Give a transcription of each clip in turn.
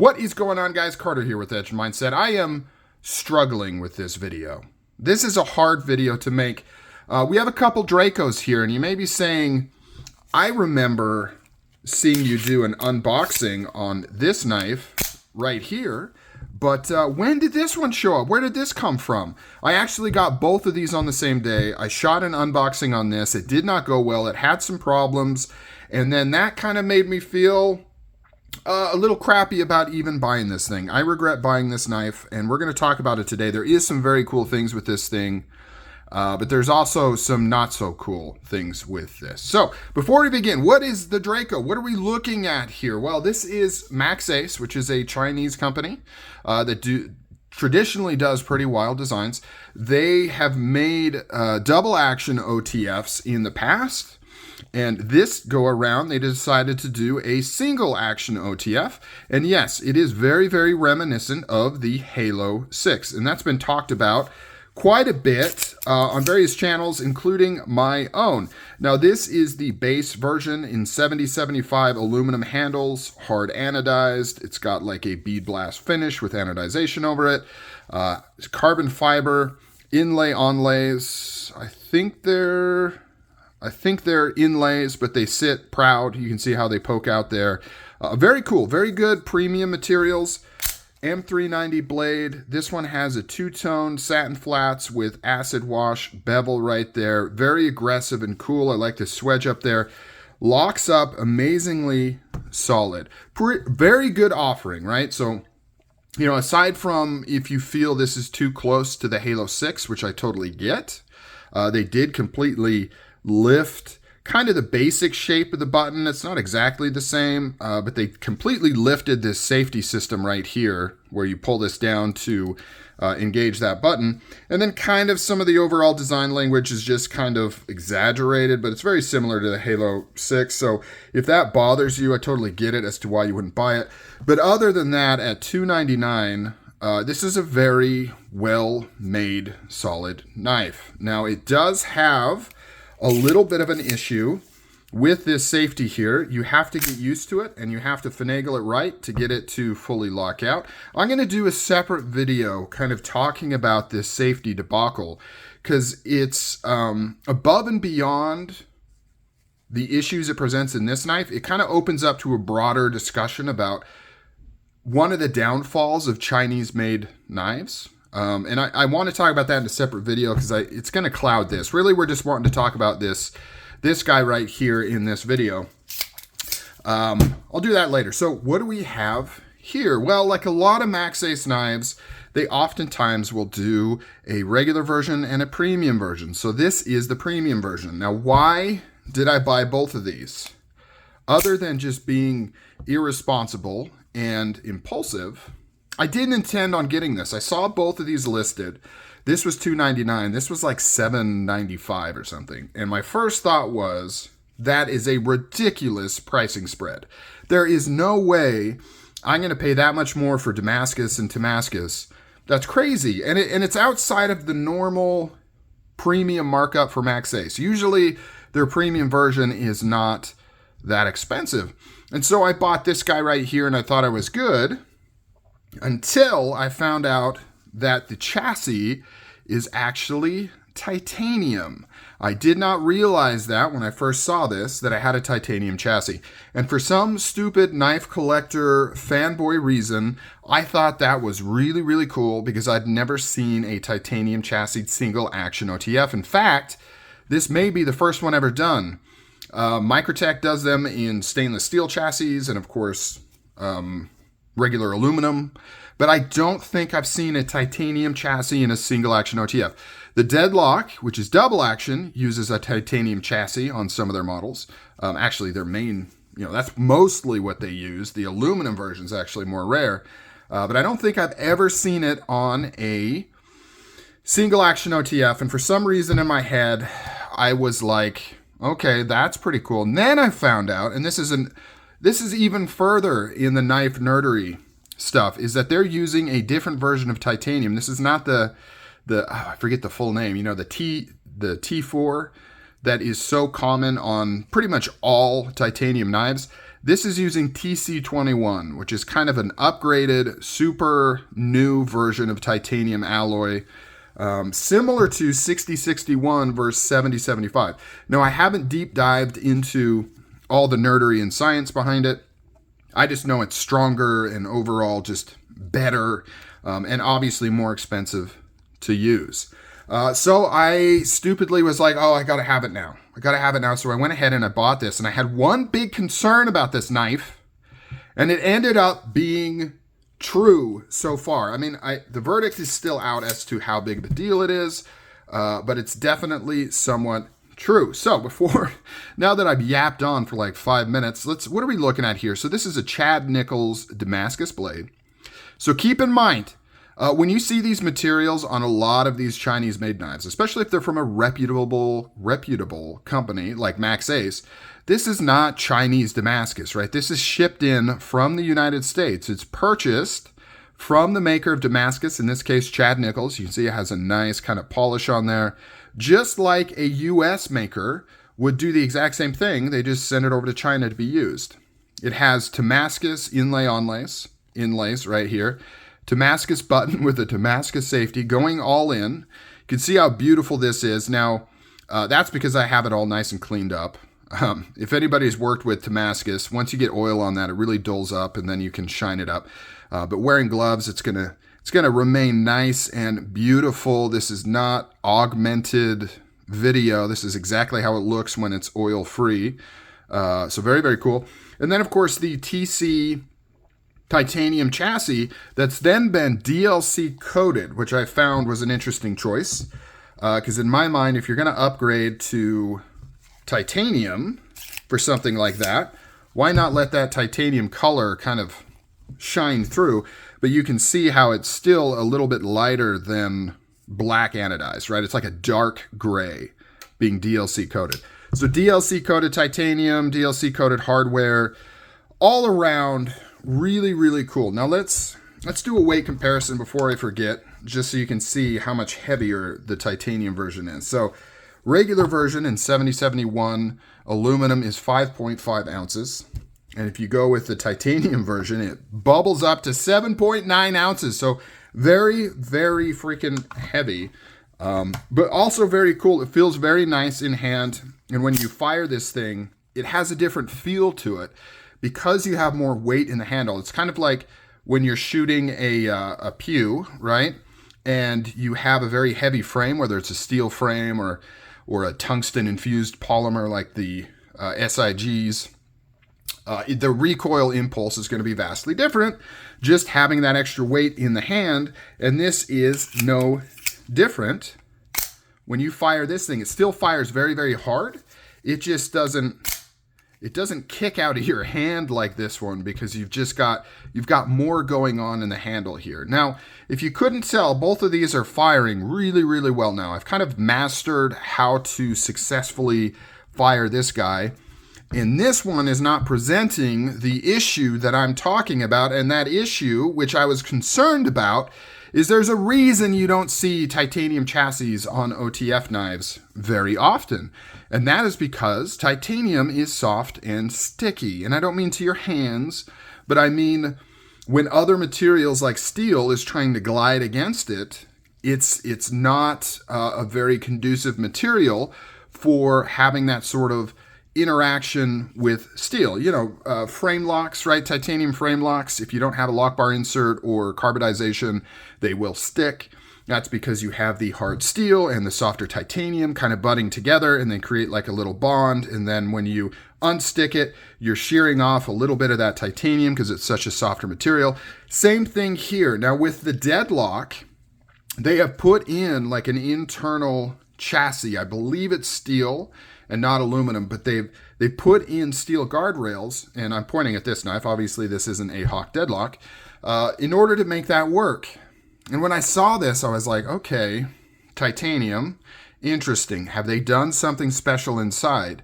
What is going on, guys? Carter here with Edge Mindset. I am struggling with this video. This is a hard video to make. We have a couple Dracos here, and you may be saying, I remember seeing you do an unboxing on this knife right here, but when did this one show up? Where did this come from? I actually got both of these on the same day. I shot an unboxing on this. It did not go well. It had some problems, and then that kind of made me feel a little crappy about even buying this thing. I regret buying this knife, and we're going to talk about it today. There is some very cool things with this thing, but there's also some not so cool things with this. So before we begin, what is the Draco? What are we looking at here? Well, this is Maxace, which is a Chinese company that traditionally does pretty wild designs. They have made double action OTFs in the past. And this go around, they decided to do a single action OTF. And yes, it is very, very reminiscent of the Halo 6. And that's been talked about quite a bit on various channels, including my own. Now, this is the base version in 7075 aluminum handles, hard anodized. It's got like a bead blast finish with anodization over it. Carbon fiber, inlay onlays. I think they're inlays, but they sit proud. You can see how they poke out there. Very cool, very good premium materials. M390 blade. This one has a two-tone satin flats with acid wash bevel right there. Very aggressive and cool. I like the swedge up there. Locks up amazingly solid. Very good offering, right? So, you know, aside from if you feel this is too close to the Halo 6, which I totally get, they did completely lift kind of the basic shape of the button. It's not exactly the same, but they completely lifted this safety system right here where you pull this down to engage that button. And then kind of some of the overall design language is just kind of exaggerated, but it's very similar to the Halo 6. So if that bothers you, I totally get it as to why you wouldn't buy it. But other than that, at $299, this is a very well-made, solid knife. Now, it does have a little bit of an issue with this safety here. You have to get used to it, and you have to finagle it right to get it to fully lock out. I'm going to do a separate video kind of talking about this safety debacle, because it's above and beyond the issues it presents in this knife. It kind of opens up to a broader discussion about one of the downfalls of Chinese-made knives. And I want to talk about that in a separate video because it's going to cloud this. Really, we're just wanting to talk about this guy right here in this video. I'll do that later. So what do we have here? Well, like a lot of Maxace knives, they oftentimes will do a regular version and a premium version. So this is the premium version. Now, why did I buy both of these? Other than just being irresponsible and impulsive, I didn't intend on getting this. I saw both of these listed. This was $299. This was like $795 or something. And my first thought was, that is a ridiculous pricing spread. There is no way I'm going to pay that much more for Damascus and Timascus. That's crazy. And it's outside of the normal premium markup for Maxace. Usually their premium version is not that expensive. And so I bought this guy right here, and I thought I was good, until I found out that the chassis is actually titanium. I did not realize that when I first saw this, that I had a titanium chassis. And for some stupid knife collector fanboy reason, I thought that was really, really cool because I'd never seen a titanium chassis single action OTF. In fact, this may be the first one ever done. Microtech does them in stainless steel chassis and, of course, regular aluminum, but I don't think I've seen a titanium chassis in a single action OTF. The Deadlock, which is double action, uses a titanium chassis on some of their models. Actually, their main, that's mostly what they use. The aluminum version is actually more rare, but I don't think I've ever seen it on a single action OTF. And for some reason in my head, I was like, okay, that's pretty cool. And then I found out, and this is even further in the knife nerdery stuff, is that they're using a different version of titanium. This is not I forget the full name, the T4 that is so common on pretty much all titanium knives. This is using TC21, which is kind of an upgraded, super new version of titanium alloy, similar to 6061 versus 7075. Now, I haven't deep dived into all the nerdery and science behind it. I just know it's stronger and overall just better, and obviously more expensive to use. So I stupidly was like, oh, I gotta have it now. So I went ahead and I bought this, and I had one big concern about this knife, and it ended up being true so far. I mean, the verdict is still out as to how big of a deal it is, but it's definitely somewhat true. So now that I've yapped on for like 5 minutes, what are we looking at here? So this is a Nichols Damascus blade. So keep in mind, when you see these materials on a lot of these Chinese-made knives, especially if they're from a reputable company like Maxace, this is not Chinese Damascus, right? This is shipped in from the United States. It's purchased from the maker of Damascus, in this case, Nichols. You can see it has a nice kind of polish on there. Just like a U.S. maker would do the exact same thing, they just send it over to China to be used. It has Timascus inlays right here. Damascus button with a Damascus safety going all in. You can see how beautiful this is. Now, that's because I have it all nice and cleaned up. If anybody's worked with Damascus, once you get oil on that, it really dulls up and then you can shine it up. But wearing gloves, it's gonna remain nice and beautiful. This is not augmented video. This is exactly how it looks when it's oil free. So very, very cool. And then of course the TC titanium chassis that's then been DLC coated, which I found was an interesting choice. Because in my mind, if you're going to upgrade to titanium for something like that, why not let that titanium color kind of shine through? But you can see how it's still a little bit lighter than black anodized, right? It's like a dark gray being DLC coated. So DLC coated titanium, DLC coated hardware, all around really, really cool. Now let's do a weight comparison before I forget, just so you can see how much heavier the titanium version is. So regular version in 7071 aluminum is 5.5 ounces. And if you go with the titanium version, it bubbles up to 7.9 ounces. So very, very freaking heavy, but also very cool. It feels very nice in hand. And when you fire this thing, it has a different feel to it because you have more weight in the handle. It's kind of like when you're shooting a pew, right? And you have a very heavy frame, whether it's a steel frame or a tungsten infused polymer like the SIGs. The recoil impulse is going to be vastly different, just having that extra weight in the hand, and this is no different. When you fire this thing, it still fires very, very hard. It just doesn't kick out of your hand like this one because you've got more going on in the handle here. Now, if you couldn't tell, both of these are firing really, really well now. I've kind of mastered how to successfully fire this guy. And this one is not presenting the issue that I'm talking about. And that issue, which I was concerned about, is there's a reason you don't see titanium chassis on OTF knives very often. And that is because titanium is soft and sticky. And I don't mean to your hands, but I mean when other materials like steel is trying to glide against it, it's not a very conducive material for having that sort of interaction with steel. You know, frame locks, right? Titanium frame locks, if you don't have a lock bar insert or carbonization, they will stick. That's because you have the hard steel and the softer titanium kind of butting together and they create like a little bond. And then when you unstick it, you're shearing off a little bit of that titanium because it's such a softer material. Same thing here. Now with the deadlock, they have put in like an internal chassis. I believe it's steel and not aluminum, but they put in steel guardrails, and I'm pointing at this knife. Obviously, this isn't a Hawk deadlock, in order to make that work. And when I saw this, I was like, okay, titanium, interesting. Have they done something special inside?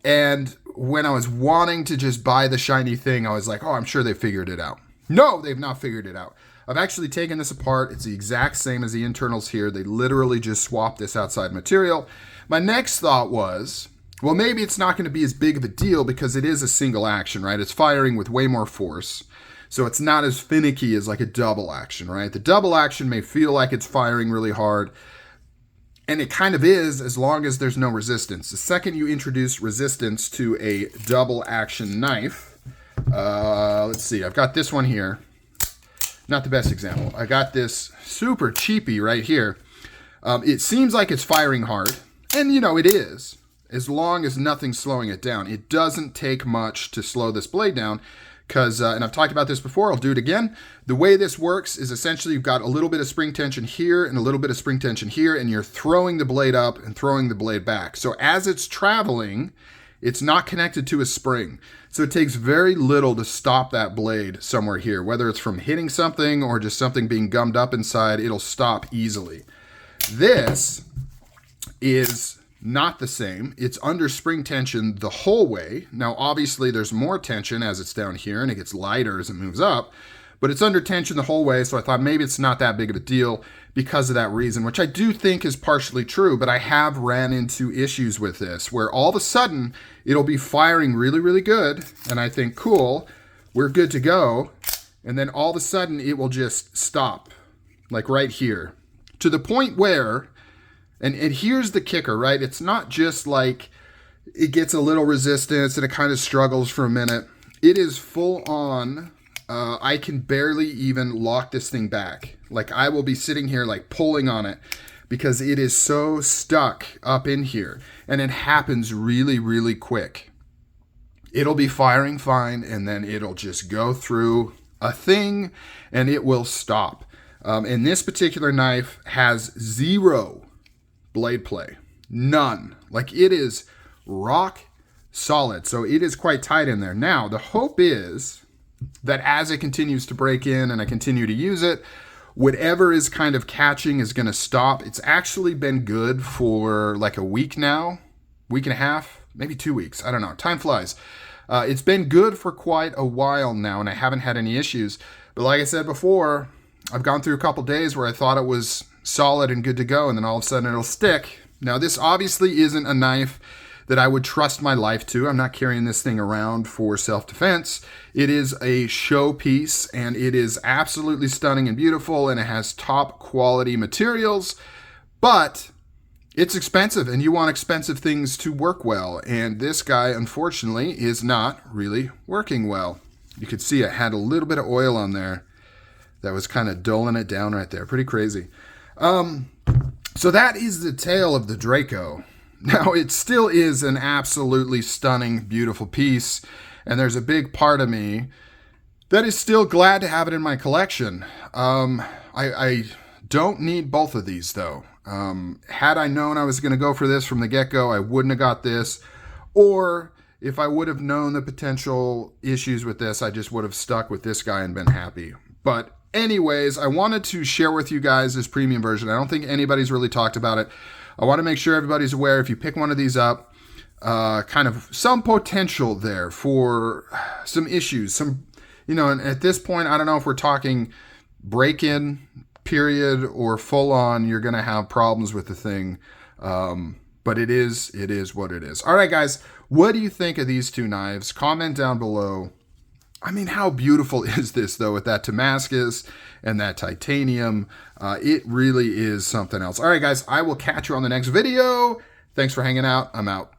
And when I was wanting to just buy the shiny thing, I was like, oh, I'm sure they figured it out. No, they've not figured it out. I've actually taken this apart. It's the exact same as the internals here. They literally just swapped this outside material. My next thought was, Well, maybe it's not going to be as big of a deal because it is a single action, right? It's firing with way more force. So it's not as finicky as like a double action, right? The double action may feel like it's firing really hard, and it kind of is as long as there's no resistance. The second you introduce resistance to a double action knife, let's see, I've got this one here. Not the best example. I got this super cheapy right here. It seems like it's firing hard, and you know it is, as long as nothing's slowing it down. It doesn't take much to slow this blade down because, and I've talked about this before, I'll do it again. The way this works is essentially you've got a little bit of spring tension here and a little bit of spring tension here, and you're throwing the blade up and throwing the blade back. So as it's traveling, it's not connected to a spring. So it takes very little to stop that blade somewhere here. Whether it's from hitting something or just something being gummed up inside, it'll stop easily. This is not the same. It's under spring tension the whole way. Now, obviously, there's more tension as it's down here, and it gets lighter as it moves up, but it's under tension the whole way, so I thought maybe it's not that big of a deal because of that reason, which I do think is partially true, but I have ran into issues with this, where all of a sudden, it'll be firing really, really good, and I think, cool, we're good to go, and then all of a sudden, it will just stop, like right here, to the point where, and here's the kicker, right? It's not just like it gets a little resistance and it kind of struggles for a minute. It is full on. I can barely even lock this thing back. Like I will be sitting here like pulling on it because it is so stuck up in here. And it happens really, really quick. It'll be firing fine and then it'll just go through a thing and it will stop. And this particular knife has zero blade play. None. Like it is rock solid. So it is quite tight in there. Now, the hope is that as it continues to break in and I continue to use it, whatever is kind of catching is going to stop. It's actually been good for like a week now, week and a half, maybe 2 weeks. I don't know. Time flies. It's been good for quite a while now and I haven't had any issues. But like I said before, I've gone through a couple days where I thought it was solid and good to go, and then all of a sudden it'll stick. Now, this obviously isn't a knife that I would trust my life to. I'm not carrying this thing around for self-defense. It is a show piece, and it is absolutely stunning and beautiful, and it has top quality materials, but it's expensive, and you want expensive things to work well, and this guy, unfortunately, is not really working well. You could see it had a little bit of oil on there that was kind of dulling it down right there. Pretty crazy. So that is the tale of the Draco. Now, it still is an absolutely stunning, beautiful piece, and there's a big part of me that is still glad to have it in my collection. I don't need both of these, though. Had I known I was going to go for this from the get-go, I wouldn't have got this, or if I would have known the potential issues with this, I just would have stuck with this guy and been happy. But anyways, I wanted to share with you guys this premium version. I don't think anybody's really talked about it. I want to make sure everybody's aware if you pick one of these up, kind of some potential there for some issues. Some, you know, and at this point, I don't know if we're talking break-in period or full-on, you're going to have problems with the thing. But it is what it is. All right, guys, what do you think of these two knives? Comment down below. I mean, how beautiful is this, though, with that Damascus and that titanium? It really is something else. All right, guys, I will catch you on the next video. Thanks for hanging out. I'm out.